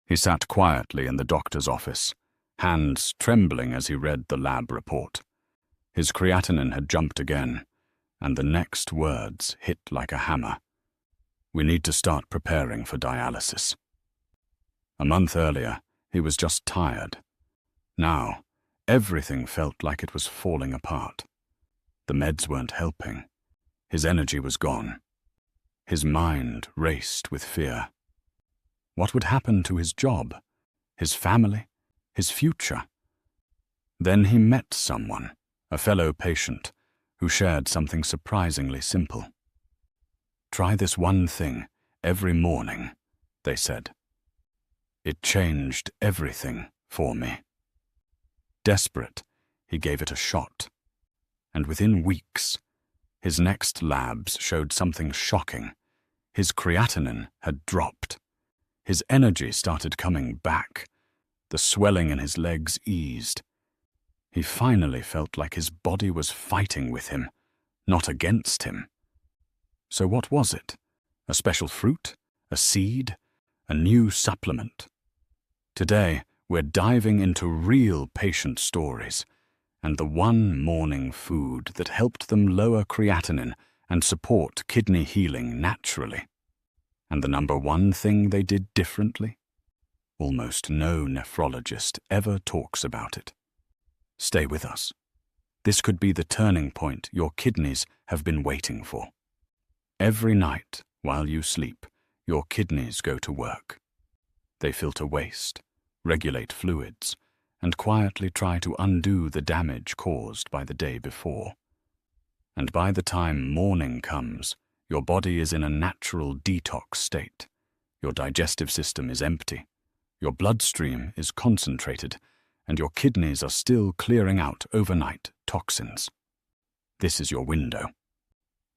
He sat quietly in the doctor's office, hands trembling as he read the lab report. His creatinine had jumped again, and the next words hit like a hammer. We need to start preparing for dialysis. A month earlier, he was just tired. Now, everything felt like it was falling apart. The meds weren't helping. His energy was gone. His mind raced with fear. What would happen to his job, his family, his future? Then he met someone, a fellow patient, who shared something surprisingly simple. "Try this one thing every morning," they said. It changed everything for me. Desperate, he gave it a shot. And within weeks, his next labs showed something shocking. His creatinine had dropped. His energy started coming back. The swelling in his legs eased. He finally felt like his body was fighting with him, not against him. So what was it? A special fruit? A seed? A new supplement? Today, we're diving into real patient stories, and the one morning food that helped them lower creatinine and support kidney healing naturally. And the number one thing they did differently? Almost no nephrologist ever talks about it. Stay with us. This could be the turning point your kidneys have been waiting for. Every night, while you sleep, your kidneys go to work. They filter waste, regulate fluids, and quietly try to undo the damage caused by the day before. And by the time morning comes, your body is in a natural detox state. Your digestive system is empty. Your bloodstream is concentrated, and your kidneys are still clearing out overnight toxins. This is your window.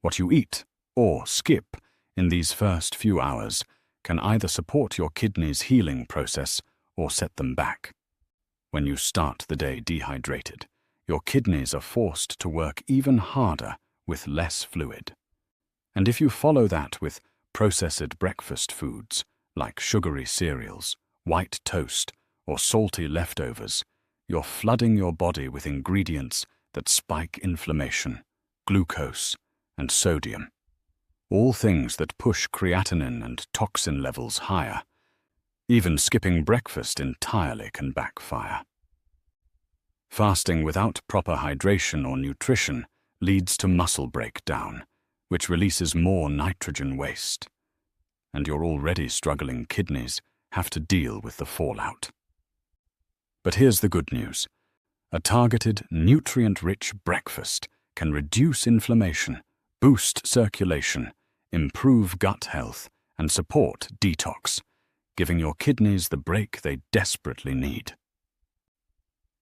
What you eat or skip in these first few hours can either support your kidneys' healing process or set them back. When you start the day dehydrated, your kidneys are forced to work even harder with less fluid. And if you follow that with processed breakfast foods like sugary cereals, white toast, or salty leftovers, you're flooding your body with ingredients that spike inflammation, glucose, and sodium. All things that push creatinine and toxin levels higher. Even skipping breakfast entirely can backfire. Fasting without proper hydration or nutrition leads to muscle breakdown, which releases more nitrogen waste. And your already struggling kidneys have to deal with the fallout. But here's the good news. A targeted, nutrient-rich breakfast can reduce inflammation, boost circulation, improve gut health, and support detox, giving your kidneys the break they desperately need.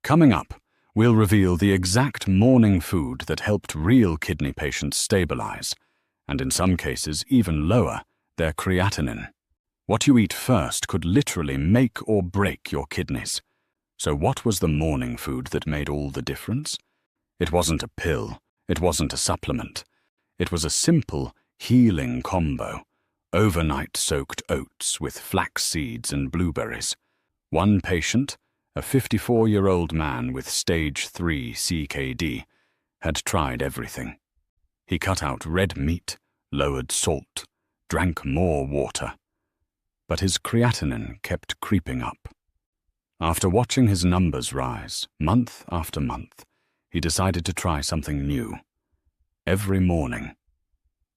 Coming up, we'll reveal the exact morning food that helped real kidney patients stabilize, and in some cases even lower, their creatinine. What you eat first could literally make or break your kidneys. So what was the morning food that made all the difference? It wasn't a pill. It wasn't a supplement. It was a simple, healing combo. Overnight soaked oats with flax seeds and blueberries. One patient, a 54-year-old man with stage 3 CKD, had tried everything. He cut out red meat, lowered salt, drank more water. But his creatinine kept creeping up. After watching his numbers rise, month after month, he decided to try something new. Every morning,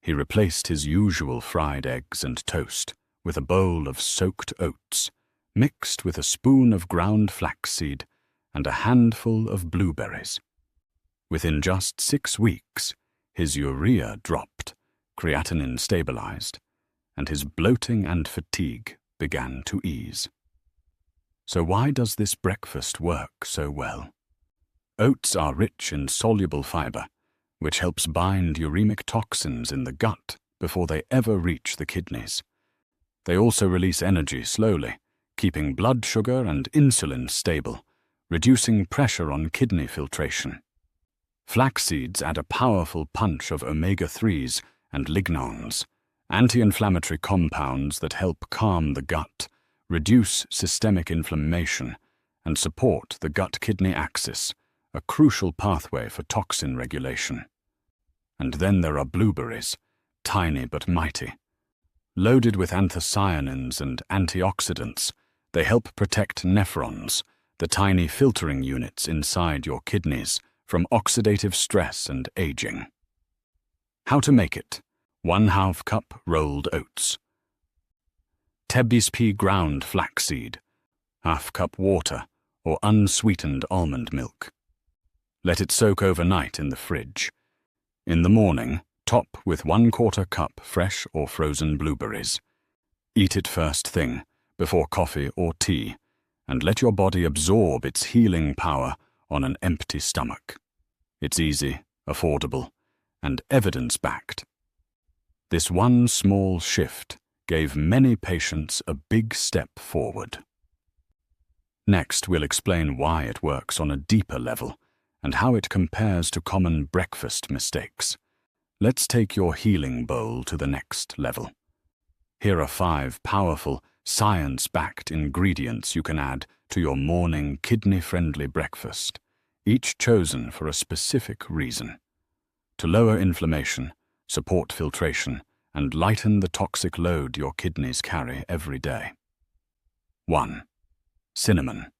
he replaced his usual fried eggs and toast with a bowl of soaked oats, mixed with a spoon of ground flaxseed and a handful of blueberries. Within just 6 weeks, his urea dropped, creatinine stabilized, and his bloating and fatigue began to ease. So why does this breakfast work so well? Oats are rich in soluble fiber, which helps bind uremic toxins in the gut before they ever reach the kidneys. They also release energy slowly, keeping blood sugar and insulin stable, reducing pressure on kidney filtration. Flax seeds add a powerful punch of omega-3s and lignans, anti-inflammatory compounds that help calm the gut, reduce systemic inflammation, and support the gut-kidney axis, a crucial pathway for toxin regulation. And then there are blueberries, tiny but mighty. Loaded with anthocyanins and antioxidants, they help protect nephrons, the tiny filtering units inside your kidneys, from oxidative stress and aging. How to make it? 1/2 cup rolled oats. Tebbispea ground flaxseed, 1/2 cup water or unsweetened almond milk. Let it soak overnight in the fridge. In the morning, top with 1/4 cup fresh or frozen blueberries. Eat it first thing, before coffee or tea, and let your body absorb its healing power on an empty stomach. It's easy, affordable, and evidence-backed. This one small shift gave many patients a big step forward. Next, we'll explain why it works on a deeper level and how it compares to common breakfast mistakes. Let's take your healing bowl to the next level. Here are 5 powerful, science-backed ingredients you can add to your morning kidney-friendly breakfast, each chosen for a specific reason: to lower inflammation, support filtration, and lighten the toxic load your kidneys carry every day. 1. Cinnamon.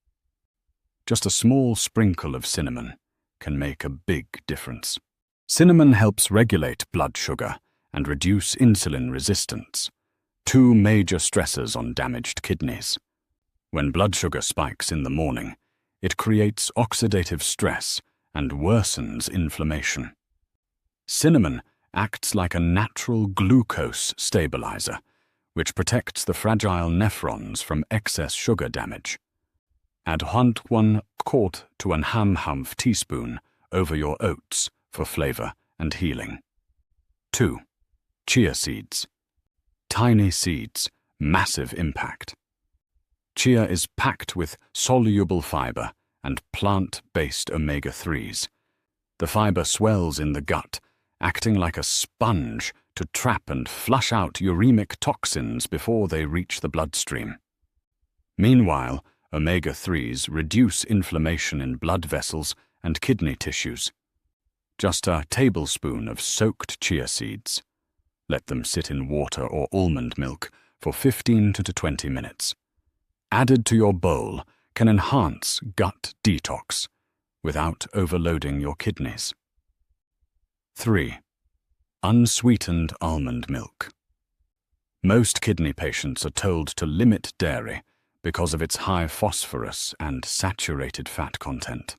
Just a small sprinkle of cinnamon can make a big difference. Cinnamon helps regulate blood sugar and reduce insulin resistance, 2 major stressors on damaged kidneys. When blood sugar spikes in the morning, it creates oxidative stress and worsens inflammation. Cinnamon acts like a natural glucose stabilizer, which protects the fragile nephrons from excess sugar damage. Add 1/4 to 1/2 teaspoon over your oats for flavor and healing. 2. Chia seeds. Tiny seeds, massive impact. Chia is packed with soluble fiber and plant-based omega-3s. The fiber swells in the gut, acting like a sponge to trap and flush out uremic toxins before they reach the bloodstream. Meanwhile, omega-3s reduce inflammation in blood vessels and kidney tissues. Just a tablespoon of soaked chia seeds. Let them sit in water or almond milk for 15 to 20 minutes. Added to your bowl can enhance gut detox without overloading your kidneys. 3. Unsweetened almond milk. Most kidney patients are told to limit dairy because of its high phosphorus and saturated fat content.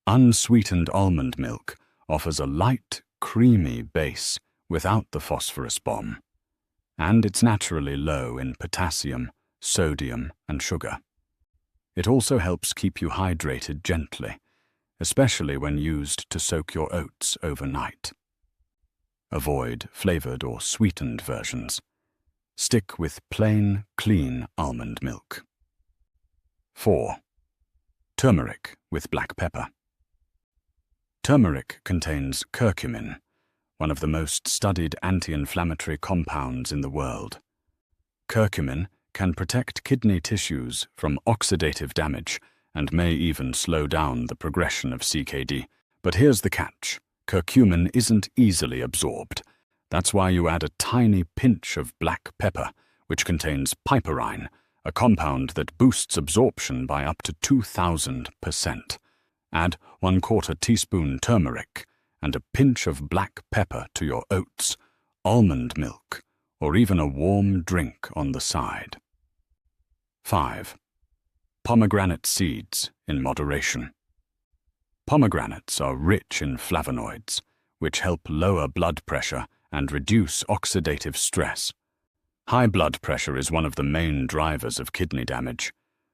Unsweetened almond milk offers a light, creamy base without the phosphorus bomb, and it's naturally low in potassium, sodium, and sugar. It also helps keep you hydrated gently, especially when used to soak your oats overnight. Avoid flavored or sweetened versions. Stick with plain, clean almond milk. 4. Turmeric with black pepper. Turmeric contains curcumin, one of the most studied anti-inflammatory compounds in the world. Curcumin can protect kidney tissues from oxidative damage and may even slow down the progression of CKD. But here's the catch: curcumin isn't easily absorbed. That's why you add a tiny pinch of black pepper, which contains piperine, a compound that boosts absorption by up to 2,000%. Add 1/4 teaspoon turmeric and a pinch of black pepper to your oats, almond milk, or even a warm drink on the side. 5. Pomegranate seeds in moderation. Pomegranates are rich in flavonoids, which help lower blood pressure and reduce oxidative stress. High blood pressure is one of the main drivers of kidney damage,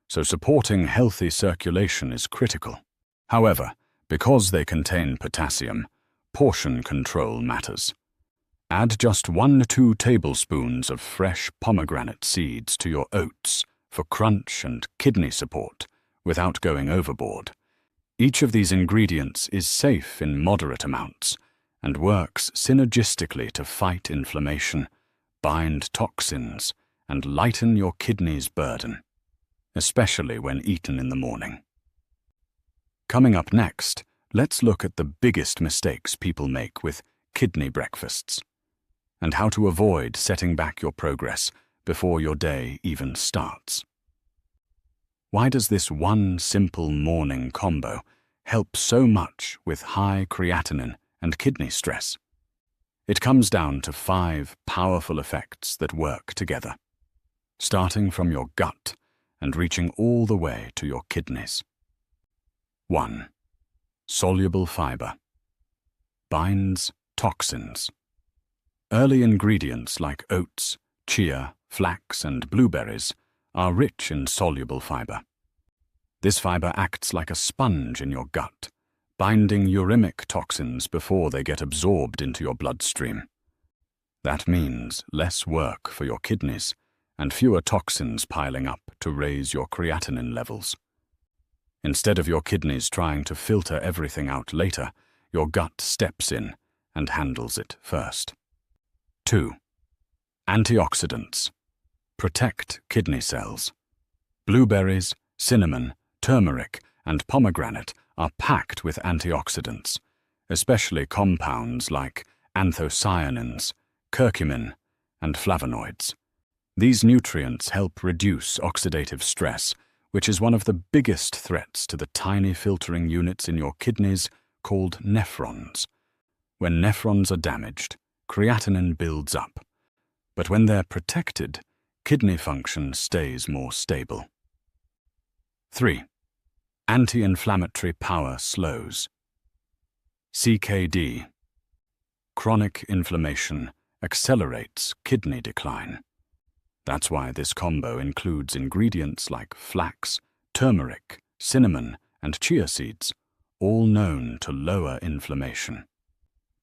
so supporting healthy circulation is critical. However, because they contain potassium, portion control matters. Add just 1 to 2 tablespoons of fresh pomegranate seeds to your oats for crunch and kidney support without going overboard. Each of these ingredients is safe in moderate amounts and works synergistically to fight inflammation, bind toxins, and lighten your kidney's burden. especially when eaten in the morning. Coming up next, let's look at the biggest mistakes people make with kidney breakfasts, and how to avoid setting back your progress before your day even starts. Why does this one simple morning combo help so much with high creatinine and kidney stress? It comes down to 5 powerful effects that work together, starting from your gut and reaching all the way to your kidneys. 1. Soluble fiber. Binds toxins. Early ingredients like oats, chia, flax, and blueberries are rich in soluble fiber. This fiber acts like a sponge in your gut, binding uremic toxins before they get absorbed into your bloodstream. That means less work for your kidneys and fewer toxins piling up to raise your creatinine levels. Instead of your kidneys trying to filter everything out later, your gut steps in and handles it first. 2. Antioxidants. Protect kidney cells. Blueberries, cinnamon, turmeric, and pomegranate are packed with antioxidants, especially compounds like anthocyanins, curcumin, and flavonoids. These nutrients help reduce oxidative stress, which is one of the biggest threats to the tiny filtering units in your kidneys called nephrons. When nephrons are damaged, creatinine builds up, but when they're protected, kidney function stays more stable. 3. Anti-inflammatory power slows. CKD. Chronic inflammation accelerates kidney decline. That's why this combo includes ingredients like flax, turmeric, cinnamon, and chia seeds, all known to lower inflammation.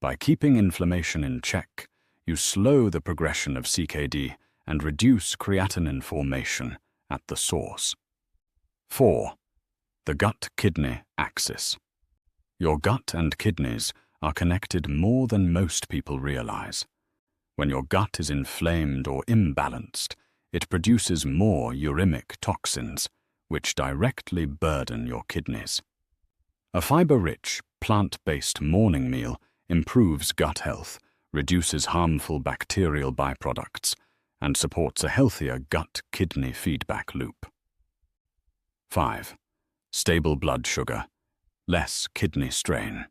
By keeping inflammation in check, you slow the progression of CKD and reduce creatinine formation at the source. 4. The gut-kidney axis. Your gut and kidneys are connected more than most people realize. When your gut is inflamed or imbalanced, it produces more uremic toxins, which directly burden your kidneys. A fiber-rich, plant-based morning meal improves gut health, reduces harmful bacterial byproducts, and supports a healthier gut-kidney feedback loop. 5. Stable blood sugar, less kidney strain.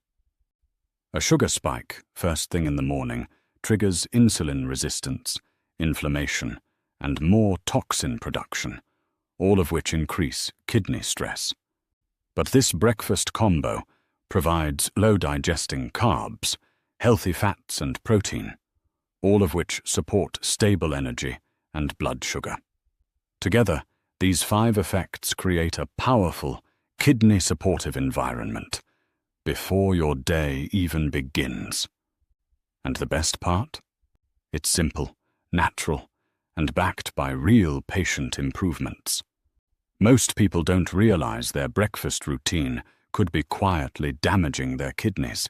A sugar spike, first thing in the morning, triggers insulin resistance, inflammation, and more toxin production, all of which increase kidney stress. But this breakfast combo provides low-digesting carbs, healthy fats, and protein, all of which support stable energy and blood sugar. Together, these 5 effects create a powerful, kidney-supportive environment before your day even begins. And the best part? It's simple, natural, and backed by real patient improvements. Most people don't realize their breakfast routine could be quietly damaging their kidneys.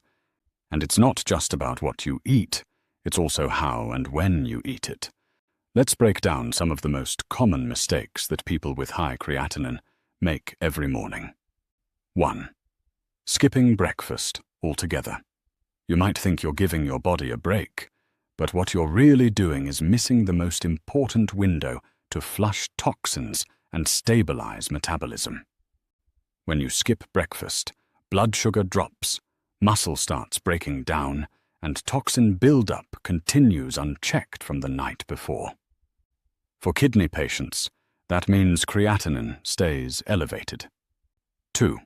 And it's not just about what you eat, it's also how and when you eat it. Let's break down some of the most common mistakes that people with high creatinine make every morning. 1. Skipping breakfast altogether. You might think you're giving your body a break, but what you're really doing is missing the most important window to flush toxins and stabilize metabolism. When you skip breakfast, blood sugar drops, muscle starts breaking down, and toxin buildup continues unchecked from the night before. For kidney patients, that means creatinine stays elevated. 2.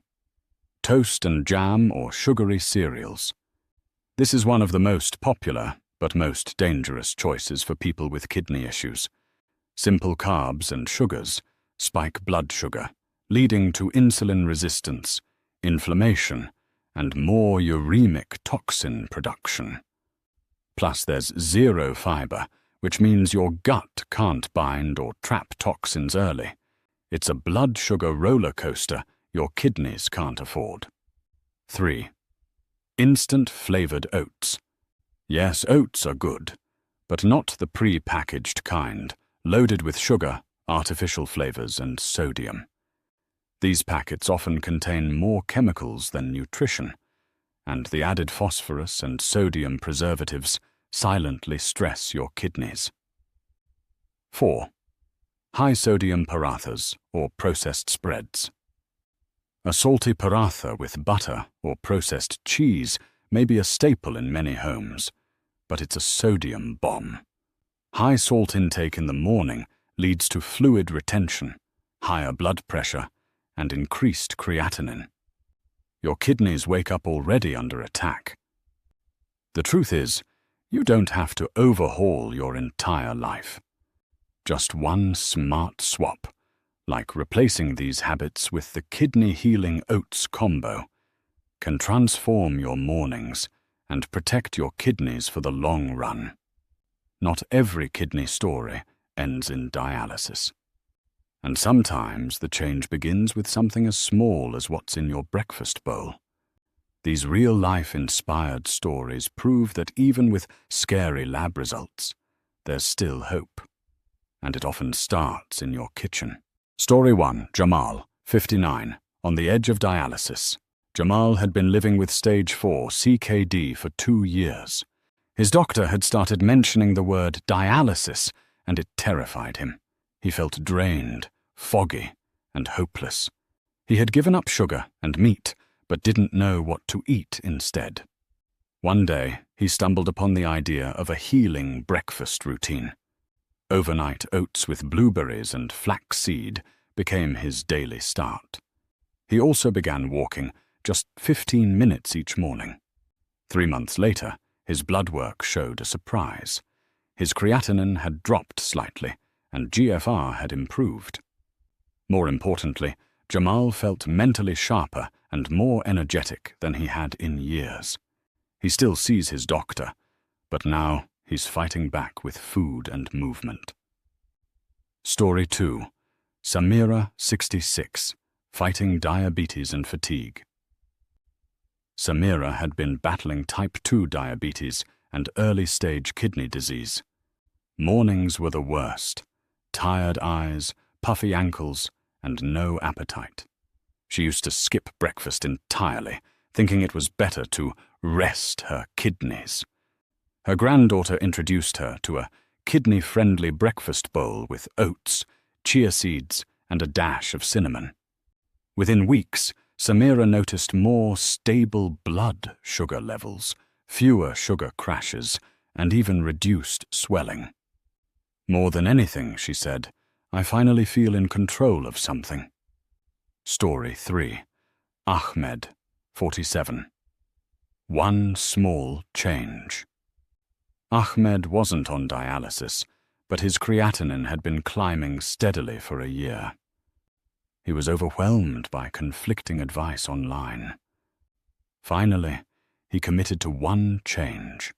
Toast and jam or sugary cereals. This is one of the most popular but most dangerous choices for people with kidney issues. Simple carbs and sugars spike blood sugar, leading to insulin resistance, inflammation, and more uremic toxin production. Plus, there's zero fiber, which means your gut can't bind or trap toxins early. It's a blood sugar roller coaster your kidneys can't afford. 3. Instant flavored oats. Yes, oats are good, but not the pre-packaged kind, loaded with sugar, artificial flavors, and sodium. These packets often contain more chemicals than nutrition, and the added phosphorus and sodium preservatives silently stress your kidneys. 4. High-sodium parathas, or processed spreads. A salty paratha with butter or processed cheese may be a staple in many homes, but it's a sodium bomb. High salt intake in the morning leads to fluid retention, higher blood pressure, and increased creatinine. Your kidneys wake up already under attack. The truth is, you don't have to overhaul your entire life. Just one smart swap, like replacing these habits with the kidney-healing oats combo, can transform your mornings and protect your kidneys for the long run. Not every kidney story ends in dialysis. And sometimes the change begins with something as small as what's in your breakfast bowl. These real-life inspired stories prove that even with scary lab results, there's still hope. And it often starts in your kitchen. Story 1. Jamal, 59, on the edge of dialysis. Jamal had been living with stage 4 CKD for 2 years. His doctor had started mentioning the word dialysis, and it terrified him. He felt drained, foggy, and hopeless. He had given up sugar and meat, but didn't know what to eat instead. One day, he stumbled upon the idea of a healing breakfast routine. Overnight oats with blueberries and flaxseed became his daily start. He also began walking just 15 minutes each morning. 3 months later, his blood work showed a surprise. His creatinine had dropped slightly, and GFR had improved. More importantly, Jamal felt mentally sharper and more energetic than he had in years. He still sees his doctor, but now he's fighting back with food and movement. Story 2. Samira, 66, fighting diabetes and fatigue. Samira had been battling type 2 diabetes and early-stage kidney disease. Mornings were the worst. Tired eyes, puffy ankles, and no appetite. She used to skip breakfast entirely, thinking it was better to rest her kidneys. Her granddaughter introduced her to a kidney-friendly breakfast bowl with oats, chia seeds, and a dash of cinnamon. Within weeks, Samira noticed more stable blood sugar levels, fewer sugar crashes, and even reduced swelling. More than anything, she said, I finally feel in control of something. Story 3. Ahmed, 47. One small change. Ahmed wasn't on dialysis, but his creatinine had been climbing steadily for a year. He was overwhelmed by conflicting advice online. Finally, he committed to one change.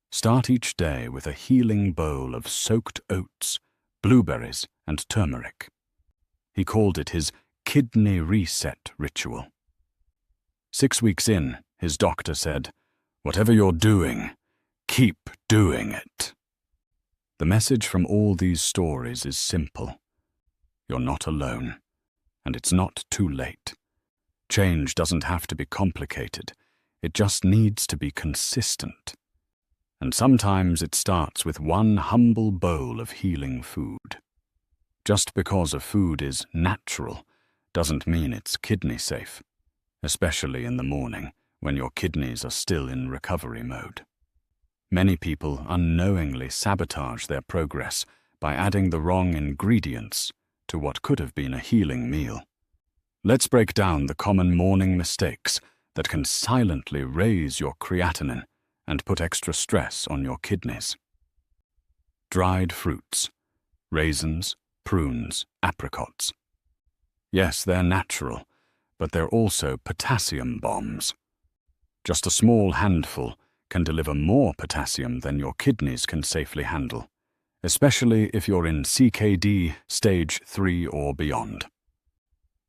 Start each day with a healing bowl of soaked oats, blueberries, and turmeric. He called it his kidney reset ritual. 6 weeks in, his doctor said, "Whatever you're doing, keep doing it." The message from all these stories is simple. You're not alone, and it's not too late. Change doesn't have to be complicated. It just needs to be consistent. And sometimes it starts with one humble bowl of healing food. Just because a food is natural doesn't mean it's kidney safe, especially in the morning when your kidneys are still in recovery mode. Many people unknowingly sabotage their progress by adding the wrong ingredients to what could have been a healing meal. Let's break down the common morning mistakes that can silently raise your creatinine and put extra stress on your kidneys. Dried fruits, raisins, prunes, apricots. Yes, they're natural, but they're also potassium bombs. Just a small handful can deliver more potassium than your kidneys can safely handle, especially if you're in CKD stage 3 or beyond.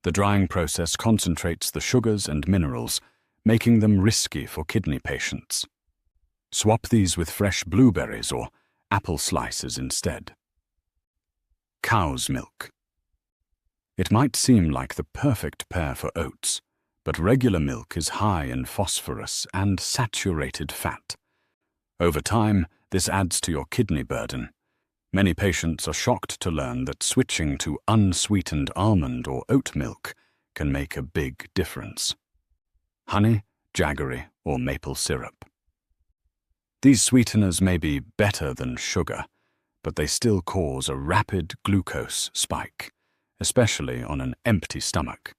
The drying process concentrates the sugars and minerals, making them risky for kidney patients. Swap these with fresh blueberries or apple slices instead. cow's milk. It might seem like the perfect pair for oats, but regular milk is high in phosphorus and saturated fat. Over time, this adds to your kidney burden. Many patients are shocked to learn that switching to unsweetened almond or oat milk can make a big difference. Honey, jaggery, or maple syrup. These sweeteners may be better than sugar, but they still cause a rapid glucose spike, especially on an empty stomach.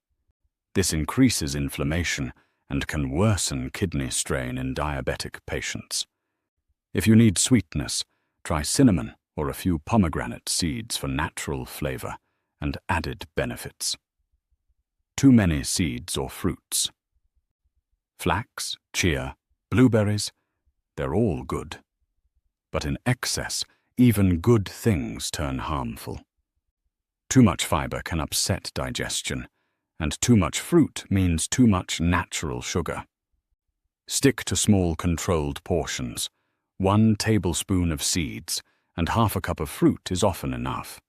This increases inflammation and can worsen kidney strain in diabetic patients. If you need sweetness, try cinnamon or a few pomegranate seeds for natural flavor and added benefits. Too many seeds or fruits. Flax, chia, blueberries, they're all good. But in excess, even good things turn harmful. Too much fiber can upset digestion, and too much fruit means too much natural sugar. Stick to small controlled portions. 1 tablespoon of seeds and half a cup of fruit is often enough.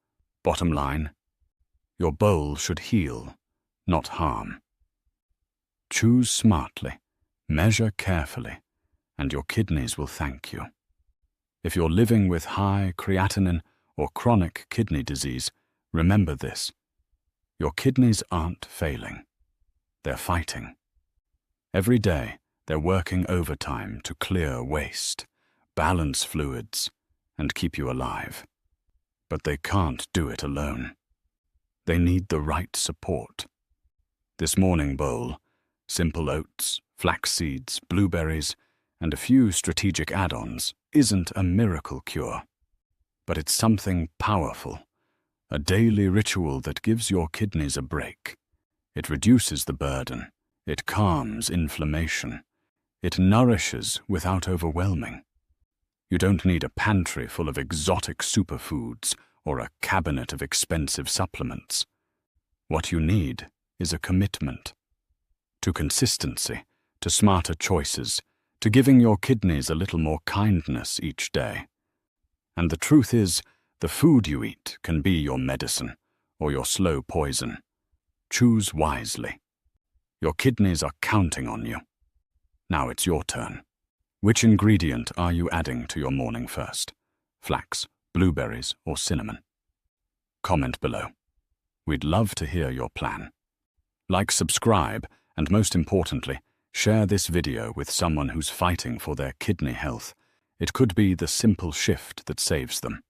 Bottom line, your bowl should heal, not harm. Choose smartly, measure carefully, and your kidneys will thank you. If you're living with high creatinine or chronic kidney disease, remember this. Your kidneys aren't failing. They're fighting. Every day, they're working overtime to clear waste, balance fluids, and keep you alive. But they can't do it alone. They need the right support. This morning bowl, simple oats, flax seeds, blueberries, and a few strategic add-ons, isn't a miracle cure. But it's something powerful, a daily ritual that gives your kidneys a break. It reduces the burden, it calms inflammation, it nourishes without overwhelming. You don't need a pantry full of exotic superfoods or a cabinet of expensive supplements. What you need is a commitment to consistency, to smarter choices, to giving your kidneys a little more kindness each day. And the truth is, the food you eat can be your medicine or your slow poison. Choose wisely. Your kidneys are counting on you. Now it's your turn. Which ingredient are you adding to your morning first? Flax, blueberries, or cinnamon? Comment below. We'd love to hear your plan. Like, subscribe, and most importantly, share this video with someone who's fighting for their kidney health. It could be the simple shift that saves them.